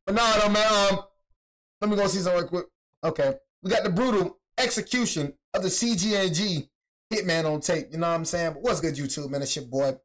But no, man. Let me go see something real quick. Okay, we got the brutal execution of the CJNG Hitman on tape. You know what I'm saying? But what's good, YouTube, man? It's your boy,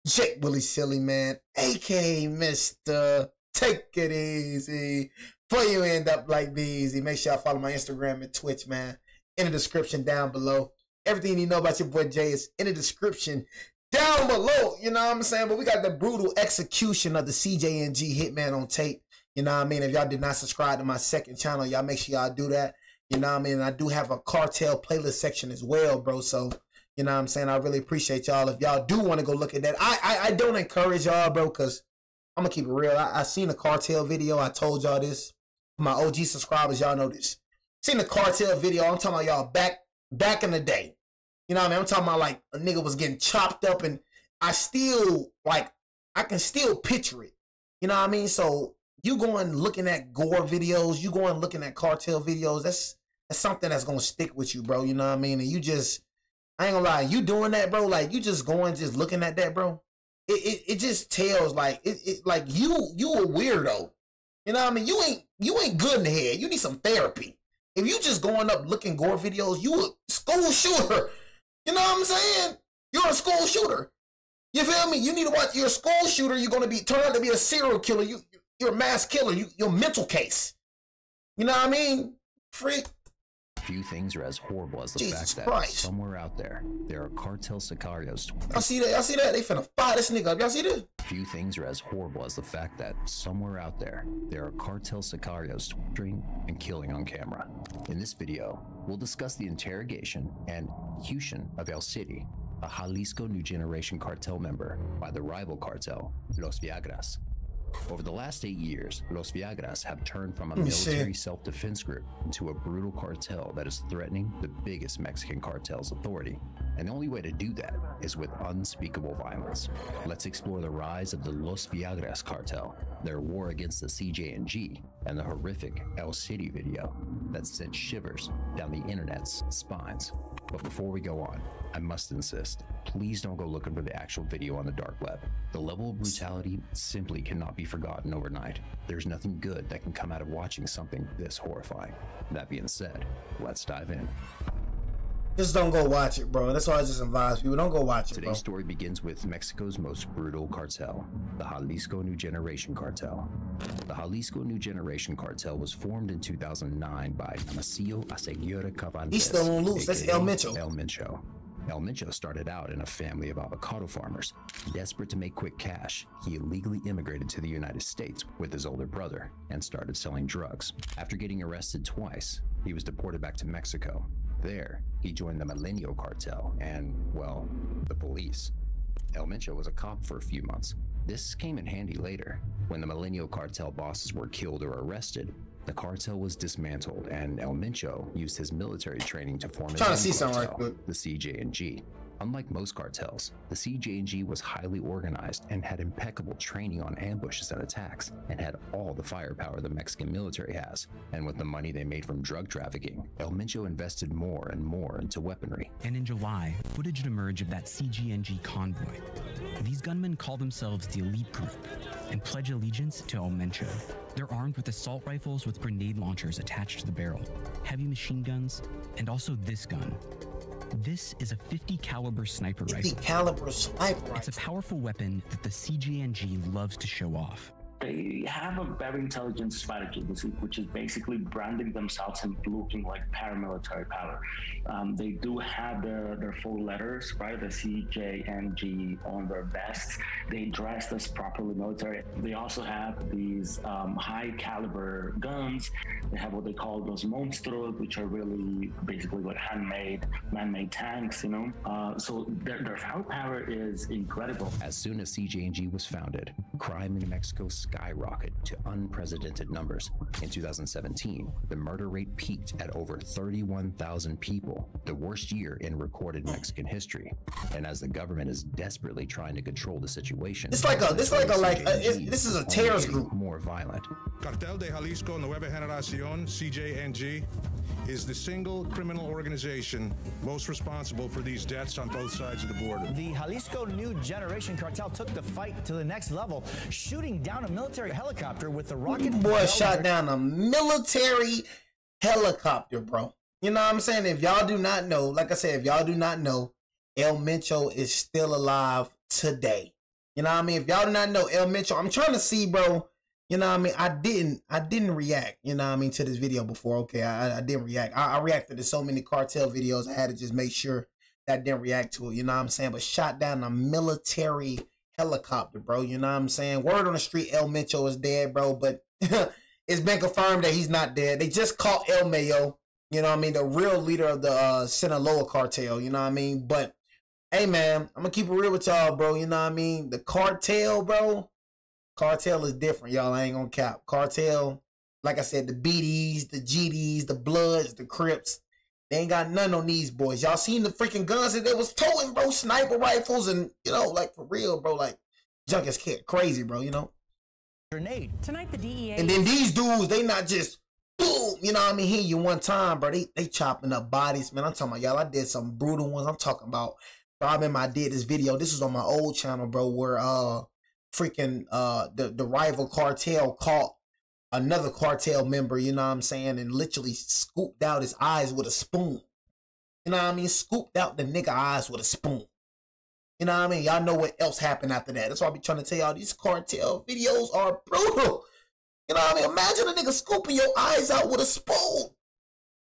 Jake Willie Silly, man, aka Mr. Take It Easy. Before you end up like Beezy, make sure y'all follow my Instagram and Twitch, man, in the description down below. Everything you know about your boy Jay is in the description down below. You know what I'm saying? But we got the brutal execution of the CJNG Hitman on tape. You know what I mean? If y'all did not subscribe to my second channel, y'all make sure y'all do that. You know what I mean? And I do have a cartel playlist section as well, bro. So, you know what I'm saying? I really appreciate y'all. If y'all do want to go look at that, I don't encourage y'all, bro, because I'm going to keep it real. I seen the cartel video. I told y'all this. My OG subscribers, y'all know this. Seen the cartel video. I'm talking about y'all back in the day. You know what I mean? I'm talking about like a nigga was getting chopped up, and I still, like, I can still picture it. You know what I mean? So you going looking at gore videos, you going looking at cartel videos, that's something that's going to stick with you, bro. You know what I mean? And you just, I ain't gonna lie, you doing that, bro, like you just looking at that, bro. It just tells like, like you a weirdo. You know what I mean? You ain't good in the head. You need some therapy. If you just going up looking gore videos, you a school shooter. You know what I'm saying? You're a school shooter. You feel me? You need to watch. You're a school shooter. You're gonna be turned out to be a serial killer. You're a mass killer. You're a mental case. You know what I mean? Freak. Few things are as horrible as the Jesus fact that Christ. somewhere out there are cartel sicarios. Y'all see that? Y'all see that? They finna fire this nigga up. Y'all see this? Few things are as horrible as the fact that somewhere out there are cartel sicarios torturing and killing on camera. In this video, we'll discuss the interrogation and execution of El City, a Jalisco New Generation cartel member by the rival cartel, Los Viagras. Over the last 8 years, Los Viagras have turned from a military self-defense group into a brutal cartel that is threatening the biggest Mexican cartel's authority. And the only way to do that is with unspeakable violence. Let's explore the rise of the Los Viagras cartel, their war against the CJNG, and the horrific El City video that sent shivers down the internet's spines. But before we go on, I must insist, please don't go looking for the actual video on the dark web. The level of brutality simply cannot be forgotten overnight. There's nothing good that can come out of watching something this horrifying. That being said, let's dive in. Just don't go watch it, bro. That's why I just advise people. Don't go watch it, bro. Today's story begins with Mexico's most brutal cartel, the Jalisco New Generation Cartel. The Jalisco New Generation Cartel was formed in 2009 by Macio Aseguera Cavantes. He's still on loose. That's El Mencho. El Mencho. El Mencho started out in a family of avocado farmers. Desperate to make quick cash, he illegally immigrated to the United States with his older brother and started selling drugs. After getting arrested twice, he was deported back to Mexico. There, he joined the Milenio cartel and, well, the police. El Mencho was a cop for a few months. This came in handy later. When the Milenio cartel bosses were killed or arrested, the cartel was dismantled, and El Mencho used his military training to form his own cartel, the CJNG. Unlike most cartels, the CJNG was highly organized and had impeccable training on ambushes and attacks, and had all the firepower the Mexican military has. And with the money they made from drug trafficking, El Mencho invested more and more into weaponry. And in July, footage would emerge of that CJNG convoy. These gunmen call themselves the Elite Group and pledge allegiance to El Mencho. They're armed with assault rifles with grenade launchers attached to the barrel, heavy machine guns, and also this gun. This is a 50 caliber sniper rifle. 50 caliber sniper rifle. It's a powerful weapon that the CJNG loves to show off. They have a very intelligent strategy, which is basically branding themselves and looking like paramilitary power. They do have their full letters, right? The CJNG on their vests. They dressed as properly military. They also have these high caliber guns. They have what they call those monstros, which are really basically like man-made tanks, you know? So their firepower is incredible. As soon as CJNG was founded, crime in Mexico skyrocketed to unprecedented numbers. In 2017, the murder rate peaked at over 31,000 people, the worst year in recorded Mexican history. And as the government is desperately trying to control the situation, this is a terrorist group. More violent. Cartel de Jalisco Nueva Generación, CJNG, is the single criminal organization most responsible for these deaths on both sides of the border. The Jalisco New Generation Cartel took the fight to the next level, shooting down a military helicopter with the rocket. Boy shot down a military helicopter, bro. You know what I'm saying? If y'all do not know, like I said, if y'all do not know, El Mencho is still alive today. You know what I mean? If y'all do not know El Mencho, I'm trying to see, bro. You know what I mean? I didn't react, you know what I mean, to this video before. Okay, I didn't react. I reacted to so many cartel videos. I had to just make sure that I didn't react to it, you know what I'm saying? But shot down a military helicopter, bro. You know what I'm saying? Word on the street, El Mencho is dead, bro. But it's been confirmed that he's not dead. They just caught El Mayo, you know what I mean, the real leader of the Sinaloa cartel, you know what I mean? But, hey, man, I'm going to keep it real with y'all, bro. You know what I mean? The cartel, bro, cartel is different, y'all. I ain't going to cap. Cartel, like I said, the BDs, the GDs, the Bloods, the Crips, they ain't got none on these boys. Y'all seen the freaking guns that they was towing, bro? Sniper rifles and, you know, like, for real, bro. Like, junk is crazy, bro, you know? Grenade. Tonight, the DEA... And then these dudes, they not just... boom, you know what I mean, hitting you one time, bro. They chopping up bodies, man. I'm talking about, y'all, I did some brutal ones. I'm talking about, bro, I remember I did this video. This was on my old channel, bro, where freaking the rival cartel caught another cartel member, you know what I'm saying, and literally scooped out his eyes with a spoon. You know what I mean? Scooped out the nigga eyes with a spoon. You know what I mean? Y'all know what else happened after that. That's why I be trying to tell y'all, these cartel videos are brutal. You know what I mean? Imagine a nigga scooping your eyes out with a spoon.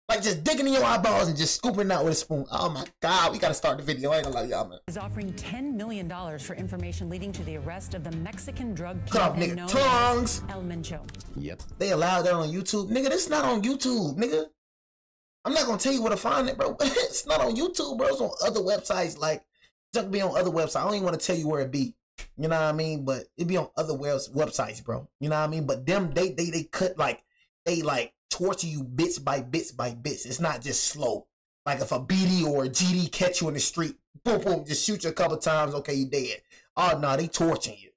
Like just digging in your eyeballs and just scooping out with a spoon. Oh my God, we gotta start the video. I ain't gonna lie to y'all, man. Is offering $10 million for information leading to the arrest of the Mexican drug Cut off kingpin nigga known tongues. as El Mencho. Yep. They allowed that on YouTube. Nigga, this not on YouTube, nigga. I'm not gonna tell you where to find it, bro. It's not on YouTube, bro. It's on other websites. Like, it's gonna be on other websites. I don't even want to tell you where it be. You know what I mean? But it be on other websites, bro. You know what I mean? But them, they cut, like, they like torture you bits by bits by bits. It's not just slow. Like if a BD or a GD catch you in the street, boom, boom, just shoot you a couple times, okay, you dead. Oh no, they torturing you.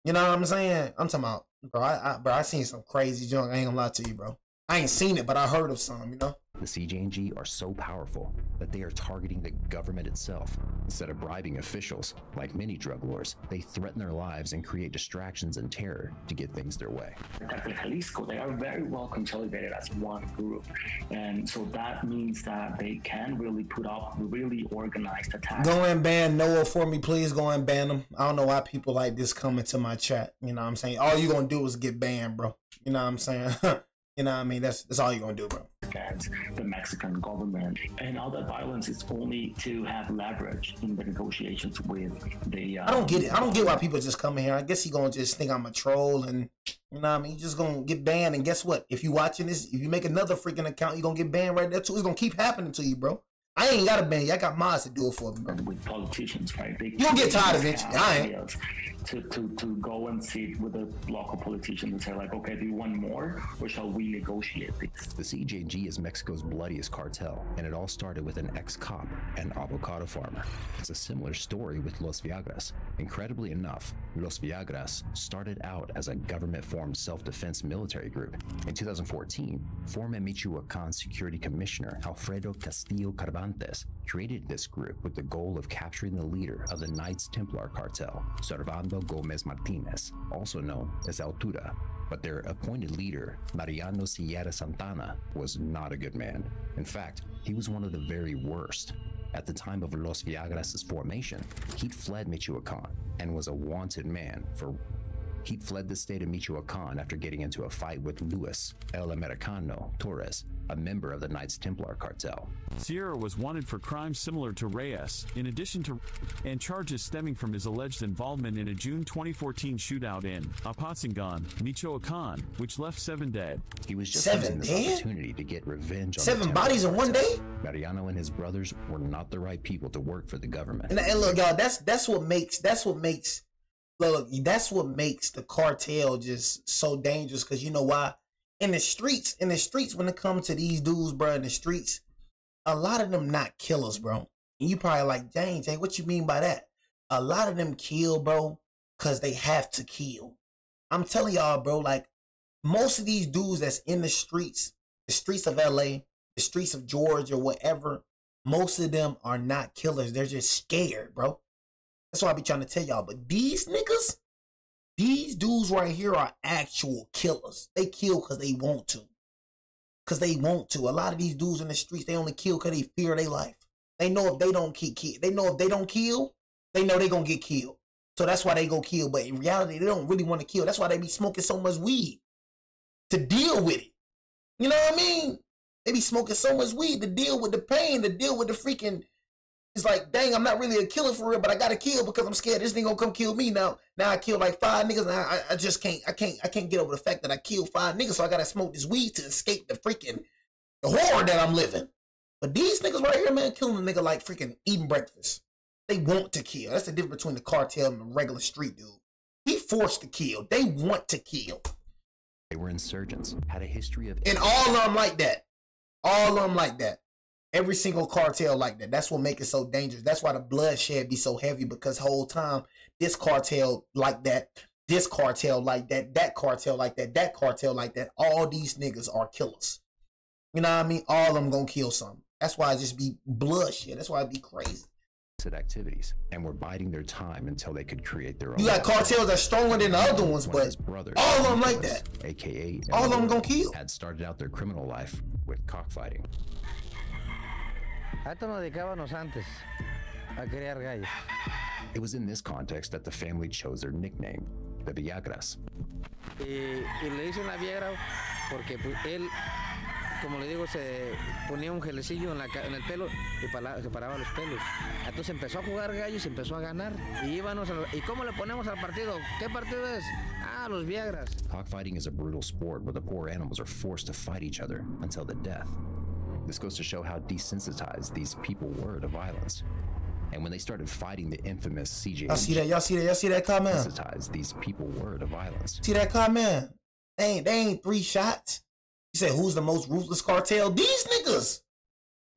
You know what I'm saying? I'm talking about, bro, I seen some crazy junk. I ain't gonna lie to you, bro. I ain't seen it, but I heard of some, you know? The CJNG are so powerful that they are targeting the government itself. Instead of bribing officials, like many drug lords, they threaten their lives and create distractions and terror to get things their way. Cartel Jalisco, they are very well consolidated as one group. And so that means that they can really put up really organized attacks. Go and ban Noah for me, please. Go and ban them. I don't know why people like this come into my chat. You know what I'm saying? All you gonna do is get banned, bro. You know what I'm saying? You know what I mean? That's all you're gonna do, bro. Against the Mexican government, and all that violence is only to have leverage in the negotiations with the. I don't get it. I don't get why people just come in here. I guess he gonna just think I'm a troll, and you know what I mean. He's just gonna get banned. And guess what? If you watching this, if you make another freaking account, you're gonna get banned right there too. It's gonna keep happening to you, bro. I ain't got to ban you. I got mods to do it for me, bro. With politicians, right? You don't get tired eventually. I ain't. To go and sit with a local politician and say like, okay, do you want more or shall we negotiate this? The CJNG is Mexico's bloodiest cartel, and it all started with an ex-cop and avocado farmer. It's a similar story with Los Viagras. Incredibly enough, Los Viagras started out as a government-formed self-defense military group. In 2014, former Michoacan Security Commissioner Alfredo Castillo Cervantes created this group with the goal of capturing the leader of the Knights Templar cartel, Servando Gomez Martinez, also known as Altura. But their appointed leader, Mariano Sierra Santana, was not a good man. In fact, he was one of the very worst. At the time of Los Viagras' formation, he'd fled Michoacan and was a wanted man for... He'd fled the state of Michoacan after getting into a fight with Luis El Americano Torres, a member of the Knights Templar cartel. Sierra was wanted for crimes similar to Reyes, in addition to and charges stemming from his alleged involvement in a June 2014 shootout in Apatzingán, Michoacan, which left 7 dead. He was just using this opportunity to get revenge on 7 bodies in one day? Mariano and his brothers were not the right people to work for the government. And look, y'all, that's what makes look, that's what makes the cartel just so dangerous. Because you know why? In the streets, when it comes to these dudes, bro, in the streets, a lot of them not killers, bro. And you probably like, Jay, what you mean by that? A lot of them kill, bro, because they have to kill. I'm telling y'all, bro, like, most of these dudes that's in the streets of LA, the streets of Georgia, whatever, most of them are not killers. They're just scared, bro. That's what I be trying to tell y'all. But these niggas, These dudes right here are actual killers. They kill because they want to. Because they want to. A lot of these dudes in the streets, they only kill because they fear their life. They know if they don't kill, they know if they don't kill, they know they're going to get killed. So that's why they go kill. But in reality, they don't really want to kill. That's why they be smoking so much weed to deal with it. You know what I mean? They be smoking so much weed to deal with the pain, to deal with the freaking... It's like, dang, I'm not really a killer for real, but I gotta kill because I'm scared this nigga gonna come kill me now. Now I killed like 5 niggas, and I just can't get over the fact that I killed 5 niggas, so I gotta smoke this weed to escape the horror that I'm living. But these niggas right here, man, killing a nigga like freaking eating breakfast. They want to kill. That's the difference between the cartel and the regular street dude. He forced to kill. They want to kill. They were insurgents, had a history of... And all of them like that. All of them like that. Every single cartel like that. That's what makes it so dangerous. That's why the bloodshed be so heavy, because whole time this cartel like that, this cartel like that, that cartel like that, that cartel like that. All these niggas are killers. You know what I mean? All of them gonna kill something. That's why it just be bloodshed. That's why it be crazy. Activities, and were biding their time until they could create their own. You got cartels that's stronger than the other ones, but all of them like that. AKA all of them gonna kill. Had started out their criminal life with cockfighting. It was in this context that the family chose their nickname, the Viagras. Como le digo, se ponía un gelecillo en el pelo y se paraba los pelos. Entonces empezó a jugar gallo y se empezó a ganar. Y íbamos ¿y cómo le ponemos al partido? ¿Qué partido es? Ah, los Viagras. Cockfighting is a brutal sport where the poor animals are forced to fight each other until the death. This goes to show how desensitized these people were to violence. And when they started fighting the infamous CJNG, y'all see that comment? Desensitized these people were to violence. See that comment? They ain't 3 shots. You said, who's the most ruthless cartel? These niggas.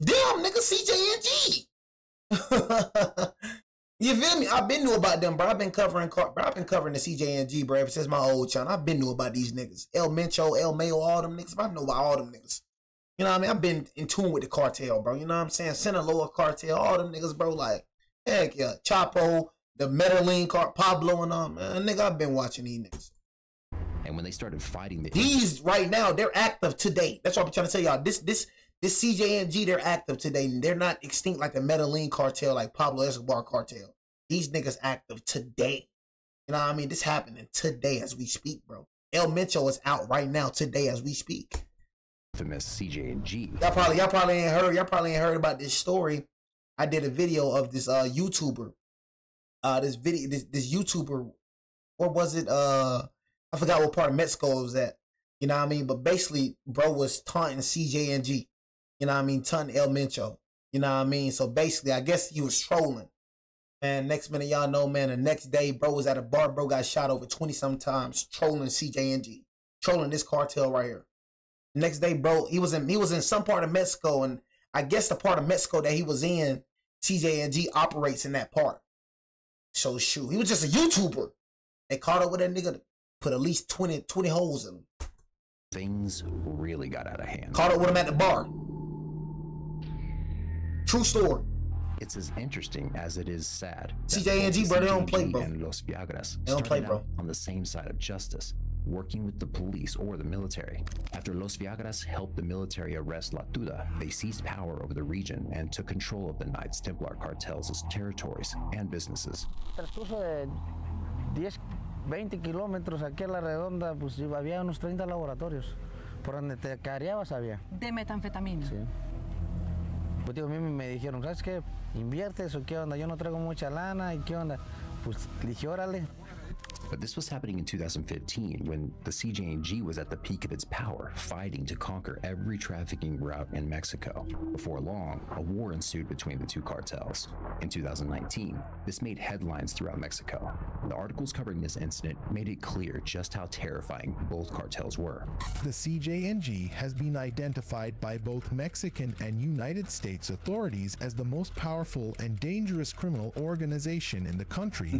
Damn, nigga, CJNG. You feel me? I've been knew about them, bro. I've been covering the CJNG, bro, ever since my old channel. I've been knew about these niggas. El Mencho, El Mayo, all them niggas. I know about all them niggas. You know what I mean? I've been in tune with the cartel, bro. You know what I'm saying? Sinaloa cartel, all them niggas, bro. Like, heck yeah. Chapo, the Medellin Pablo and all, man. Nigga, I've been watching these niggas. And when they started fighting these right now, they're active today. That's what I'm trying to tell y'all. This CJNG, they're active today. They're not extinct like the Medellin cartel, like Pablo Escobar cartel. These niggas active today. You know what I mean? This happening today as we speak, bro. El Mencho is out right now today as we speak. Infamous CJNG. Y'all probably ain't heard about this story. I did a video of this YouTuber. This YouTuber, what was it? I forgot what part of Mexico it was at. You know what I mean? But basically, bro was taunting CJNG. You know what I mean? Taunting El Mencho. You know what I mean? So basically, I guess he was trolling. And next minute, y'all know, man, the next day, bro was at a bar. Bro got shot over 20-some times trolling CJNG. Trolling this cartel right here. Next day, bro, he was in some part of Mexico. And I guess the part of Mexico that he was in, CJNG operates in that part. So shoot, he was just a YouTuber. They caught up with that nigga. Put at least 20 holes in him. Things really got out of hand. Caught up with him at the bar. True story. It's as interesting as it is sad. CJNG, bro, they don't play, bro. And Los Viagras they don't play, bro. On the same side of justice, working with the police or the military. After Los Viagras helped the military arrest La Tuda, they seized power over the region and took control of the Knights Templar cartels' territories and businesses. 20 kilómetros aquí a la redonda, pues había unos 30 laboratorios. Por donde te careabas había. ¿De metanfetamina? Sí. Pues digo, a mí me dijeron, ¿sabes qué? ¿Inviertes o qué onda? Yo no traigo mucha lana, ¿y qué onda? Pues dije, órale. But this was happening in 2015 when the CJNG was at the peak of its power, fighting to conquer every trafficking route in Mexico. Before long, a war ensued between the two cartels. In 2019, this made headlines throughout Mexico. The articles covering this incident made it clear just how terrifying both cartels were. The CJNG has been identified by both Mexican and United States authorities as the most powerful and dangerous criminal organization in the country.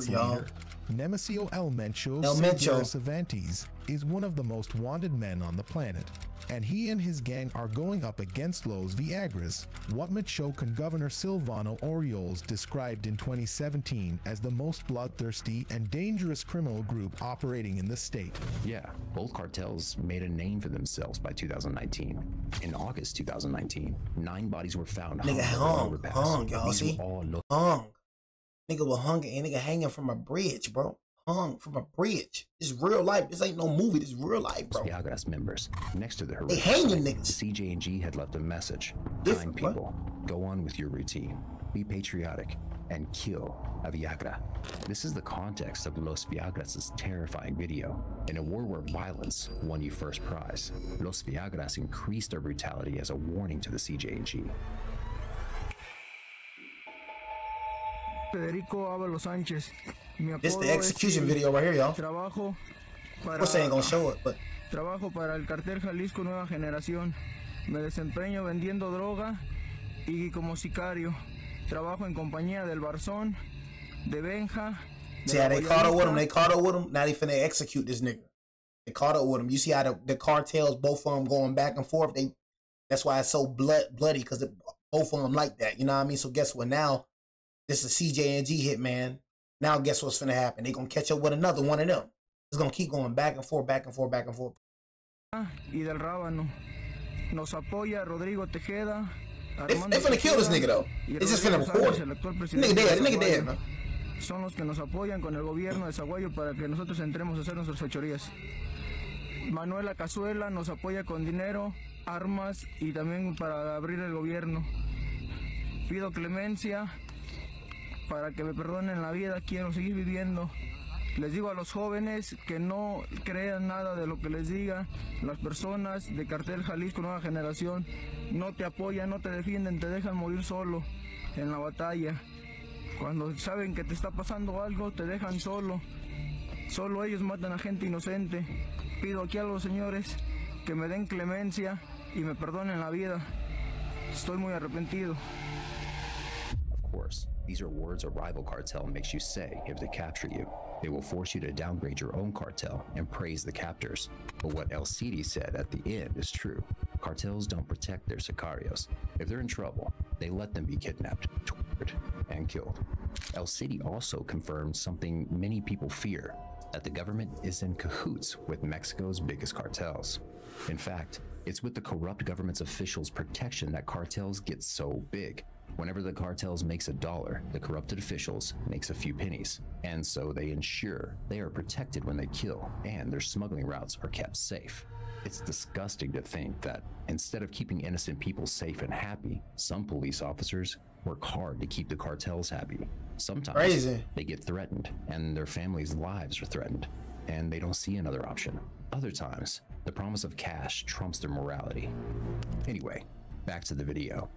Y'all. Nemesio El Mencho Cervantes is one of the most wanted men on the planet. and he and his gang are going up against Los Viagras, what Machoke and Governor Silvano Orioles described in 2017 as the most bloodthirsty and dangerous criminal group operating in the state. Yeah, both cartels made a name for themselves by 2019. In August 2019, 9 bodies were found Nigga hung, y'all see? Hung. Nigga was hung and nigga hanging from a bridge, bro. Hung from a bridge. This is real life. This ain't no movie. This is real life, bro. Viagras members next to the they hanging niggas. CJNG had left a message. Different, Kind people, go on with your routine. Be patriotic and kill a Viagra. This is the context of Los Viagras' terrifying video. In a war where violence won you first prize, Los Viagras increased their brutality as a warning to the CJNG. Federico Ábalos Sánchez. This is the execution video right here, y'all. Trabajo para, What's ain't gonna show it, but trabajo para el cartel Jalisco Nueva Generación. Me desempeño vendiendo droga y como sicario. Trabajo en compañía del Barzón, de Benja. See how they caught up with him? They caught up with him. Now they finna execute this nigga. They caught up with him. You see how the cartels, both of them going back and forth. That's why it's so bloody, because both of them like that. You know what I mean? So guess what? Now this is a CJNG hitman. Now guess what's finna happen? They gonna catch up with another one of them. It's gonna keep going back and forth, back and forth, back and forth. Y del Rábano. Nos apoya Rodrigo Tejeda. They finna kill this nigga though. They just finna record it. Nigga dead. Nigga dead, man. Son los que nos apoyan con el gobierno de Zaguayo para que nosotros entremos a hacer nuestras fechorías. Manuela Cazuela nos apoya con dinero, armas y también para abrir el gobierno. Pido clemencia para que me perdonen la vida, quiero seguir viviendo. Les digo a los jóvenes que no crean nada de lo que les diga. Las personas de Cartel Jalisco Nueva Generación no te apoyan, no te defienden, te dejan morir solo en la batalla. Cuando saben que te está pasando algo, te dejan solo. Solo ellos matan a gente inocente. Pido aquí a los señores que me den clemencia y me perdonen la vida. Estoy muy arrepentido. Of course, these are words a rival cartel makes you say if they capture you. They will force you to downgrade your own cartel and praise the captors. But what El Cidi said at the end is true. Cartels don't protect their sicarios. If they're in trouble, they let them be kidnapped, tortured, and killed. El Cidi also confirmed something many people fear, that the government is in cahoots with Mexico's biggest cartels. In fact, it's with the corrupt government's officials' protection that cartels get so big. Whenever the cartels makes $1, the corrupted officials makes a few pennies. And so they ensure they are protected when they kill, and their smuggling routes are kept safe. It's disgusting to think that instead of keeping innocent people safe and happy, some police officers work hard to keep the cartels happy. Sometimes they get threatened and their families' lives are threatened, and they don't see another option. Other times, the promise of cash trumps their morality. Anyway, back to the video.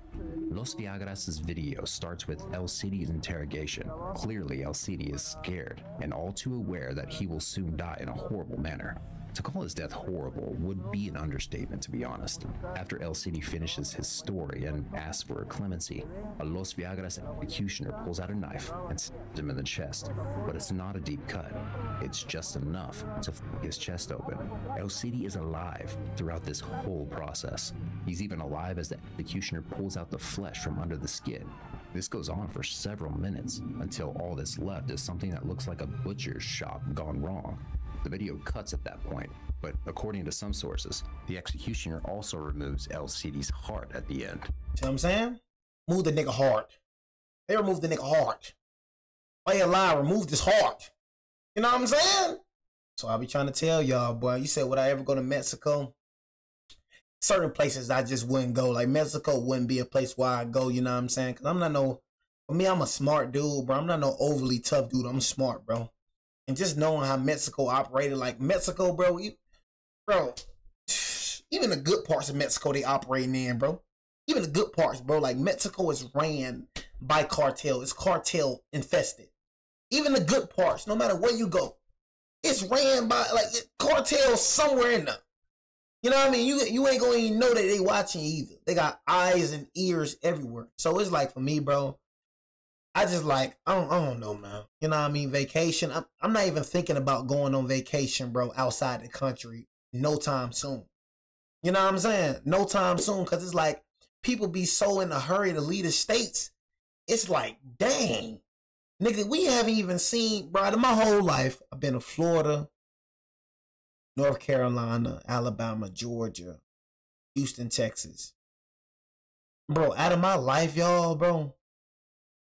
Los Viagras' video starts with El Cidi's interrogation. Clearly, El Cidi is scared and all too aware that he will soon die in a horrible manner. To call his death horrible would be an understatement, to be honest. After El Cidi finishes his story and asks for clemency, a Los Viagras executioner pulls out a knife and stabs him in the chest. But it's not a deep cut. It's just enough to f his chest open. El Cidi is alive throughout this whole process. He's even alive as the executioner pulls out the flesh from under the skin. This goes on for several minutes until all that's left is something that looks like a butcher's shop gone wrong. The video cuts at that point, but according to some sources, the executioner also removes El Cidi's heart at the end. See what I'm saying? Move the nigga heart. They removed the nigga heart. Why you lie? Remove this heart. You know what I'm saying? So I be trying to tell y'all, boy. You said, would I ever go to Mexico? Certain places I just wouldn't go. Like Mexico wouldn't be a place where I go. You know what I'm saying? Cause I'm not no. For me, I'm a smart dude, bro. I'm not no overly tough dude. I'm smart, bro. And just knowing how Mexico operated, like Mexico, bro, even the good parts of Mexico they operating in, bro. Even the good parts, bro. Like Mexico is ran by cartel. It's cartel infested. Even the good parts, no matter where you go, it's ran by like cartel somewhere in there. You know what I mean? You ain't gonna even know that they watching either. They got eyes and ears everywhere. So it's like for me, bro. I just like, I don't know, man. You know what I mean? Vacation. I'm not even thinking about going on vacation, bro, outside the country no time soon. You know what I'm saying? No time soon, because it's like people be so in a hurry to leave the states. It's like, dang. Nigga, we haven't even seen, bro, in my whole life, I've been to Florida, North Carolina, Alabama, Georgia, Houston, Texas. Bro, out of my life, y'all, bro,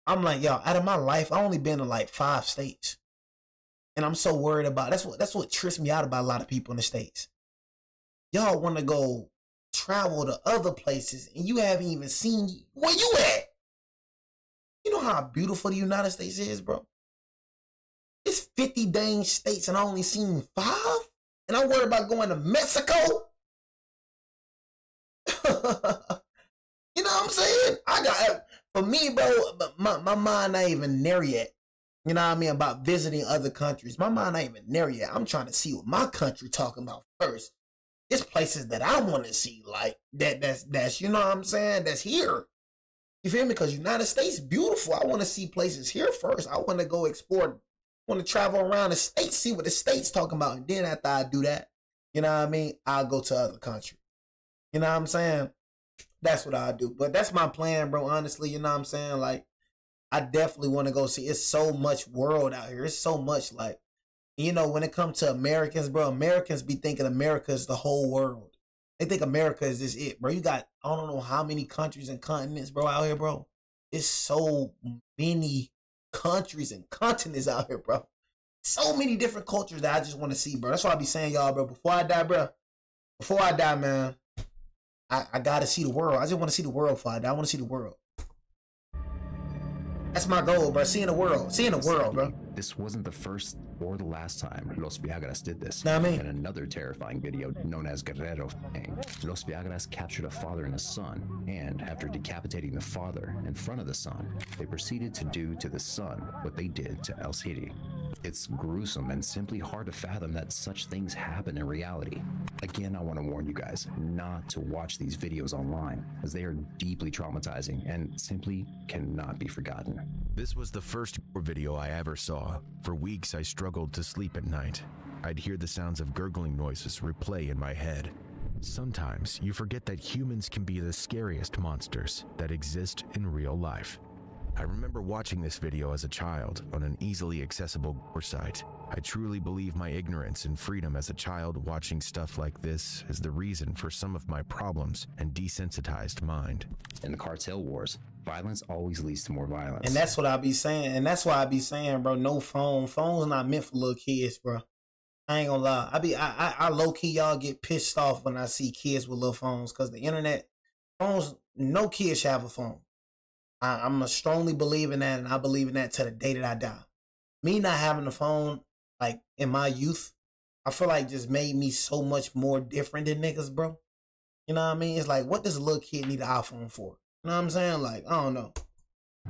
I'm like, y'all, out of my life, I only been to like 5 states. And I'm so worried about, that's what trips me out about a lot of people in the States. Y'all want to go travel to other places and you haven't even seen where you at. You know how beautiful the United States is, bro? It's 50 dang states and I only seen 5? And I'm worried about going to Mexico? You know what I'm saying? For me, bro, my mind not even there yet. You know what I mean? About visiting other countries. My mind not even there yet. I'm trying to see what my country talking about first. It's places that I want to see, like, that's you know what I'm saying? That's here. You feel me? Because United States beautiful. I want to see places here first. I want to go explore. I want to travel around the states, see what the states talking about. And then after I do that, you know what I mean? I'll go to other countries. You know what I'm saying? That's what I do. But that's my plan, bro. Honestly, you know what I'm saying? Like, I definitely want to go see. It's so much world out here. It's so much, like, you know, when it comes to Americans, bro, Americans be thinking America is the whole world. They think America is just it, bro. You got, I don't know how many countries and continents, bro, out here, bro. It's so many countries and continents out here, bro. So many different cultures that I just want to see, bro. That's why I be saying, y'all, bro, before I die, bro, man, I got to see the world. I just want to see the world before I die. I want to see the world. That's my goal, bro. Seeing the world. Seeing the world, bro. This wasn't the first or the last time Los Viagras did this. Know what I mean? In another terrifying video known as Guerrero Fang, Los Viagras captured a father and a son, and after decapitating the father in front of the son, they proceeded to do to the son what they did to El City. It's gruesome and simply hard to fathom that such things happen in reality. Again, I want to warn you guys not to watch these videos online, as they are deeply traumatizing and simply cannot be forgotten. This was the first video I ever saw. For weeks, I struggled to sleep at night. I'd hear the sounds of gurgling noises replay in my head. Sometimes you forget that humans can be the scariest monsters that exist in real life. I remember watching this video as a child on an easily accessible gore site. I truly believe my ignorance and freedom as a child watching stuff like this is the reason for some of my problems and desensitized mind. In the cartel wars, violence always leads to more violence. And that's what I be saying. And that's why I be saying, bro, no phone. Phone's not meant for little kids, bro. I ain't gonna lie. I low-key, y'all get pissed off when I see kids with little phones, because the internet, phones, no kid should have a phone. I'm a strongly believe in that, and I believe in that to the day that I die. Me not having a phone, like, in my youth, I feel like just made me so much more different than niggas, bro. You know what I mean? It's like, what does a little kid need an iPhone for? You know what I'm saying? Like, I don't know.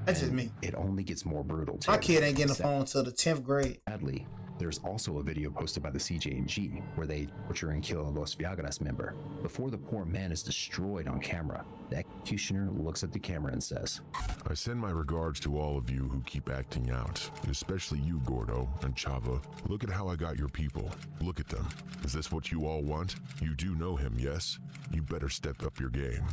That's just me. It only gets more brutal, too. My kid ain't getting a phone till the 10th grade. Sadly, there's also a video posted by the CJNG where they torture and kill a Los Viagras member. Before the poor man is destroyed on camera, the executioner looks at the camera and says, I send my regards to all of you who keep acting out, especially you, Gordo and Chava. Look at how I got your people. Look at them. Is this what you all want? You do know him, yes? You better step up your game.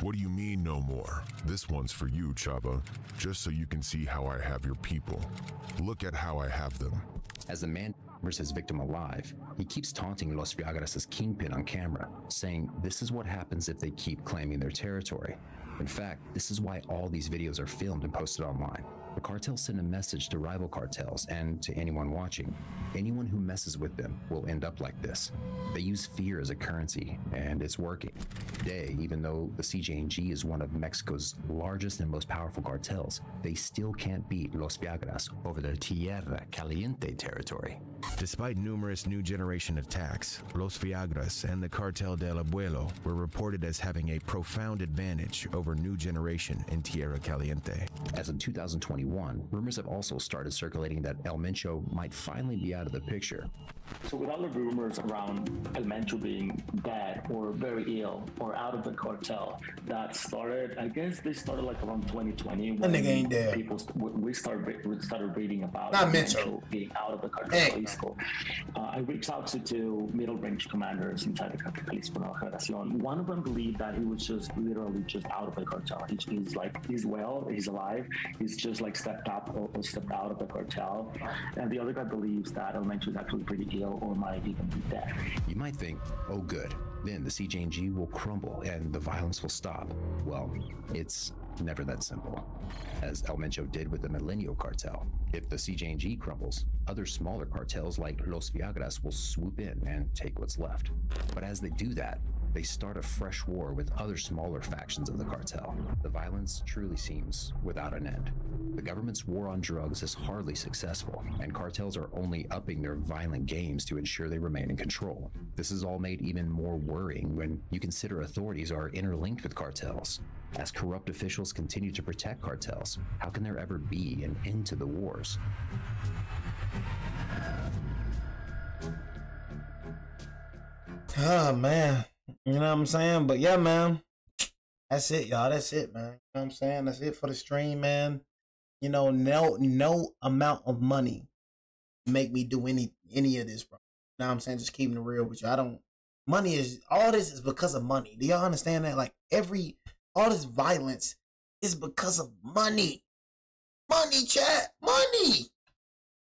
What do you mean no more? This one's for you, Chava, just so you can see how I have your people. Look at how I have them. As the man remembers his victim alive, he keeps taunting Los Viagras' kingpin on camera, saying this is what happens if they keep claiming their territory. In fact, this is why all these videos are filmed and posted online. The cartels send a message to rival cartels and to anyone watching. Anyone who messes with them will end up like this. They use fear as a currency, and it's working. Today, even though the CJNG is one of Mexico's largest and most powerful cartels, they still can't beat Los Viagras over their Tierra Caliente territory. Despite numerous new generation attacks, Los Viagras and the Cartel del Abuelo were reported as having a profound advantage over new generation in Tierra Caliente. As of 2021, 2021, rumors have also started circulating that El Mencho might finally be out of the picture. So with all the rumors around El Mencho being dead or very ill or out of the cartel, that started, I guess they started like around 2020 when nigga ain't dead. we started reading about Not El Mencho Mencho being out of the cartel. Hey. Jalisco. I reached out to middle range commanders inside the cartel Jalisco Nueva Generación. One of them believed that he was just literally just out of the cartel. He's like, he's well, he's alive, he's just like stepped up or stepped out of the cartel. And the other guy believes that El Mencho is actually pretty ill or might even be dead. You might think, oh good, then the CJNG will crumble and the violence will stop. Well, it's never that simple. As El Mencho did with the Milenio cartel, if the CJNG crumbles, other smaller cartels like Los Viagras will swoop in and take what's left. But as they do that, they start a fresh war with other smaller factions of the cartel. The violence truly seems without an end. The government's war on drugs is hardly successful, and cartels are only upping their violent games to ensure they remain in control. This is all made even more worrying when you consider authorities are interlinked with cartels. As corrupt officials continue to protect cartels, how can there ever be an end to the wars? Oh, man. You know what I'm saying? But yeah, man. That's it, y'all. That's it, man. You know what I'm saying? That's it for the stream, man. You know, no amount of money make me do any of this, bro. You know what I'm saying? Just keeping it real with you. Money is, all this is because of money. Do y'all understand that? Like, all this violence is because of money. Money, chat. Money.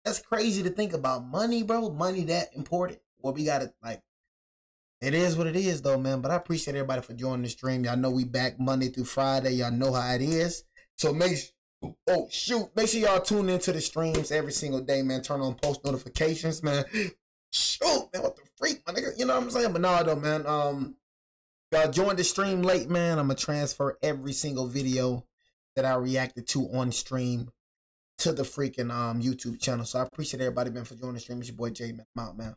That's crazy to think about. Money, bro. Money that important. Well, we gotta, like, it is what it is, though, man. But I appreciate everybody for joining the stream. Y'all know we back Monday through Friday. Y'all know how it is. So make sure y'all tune into the streams every single day, man. Turn on post notifications, man. Shoot, man, what the freak, my nigga? You know what I'm saying? But no, though, man. Y'all joined the stream late, man. I'm gonna transfer every single video that I reacted to on stream to the freaking YouTube channel. So I appreciate everybody, man, for joining the stream. It's your boy Jay, man. I'm out, man.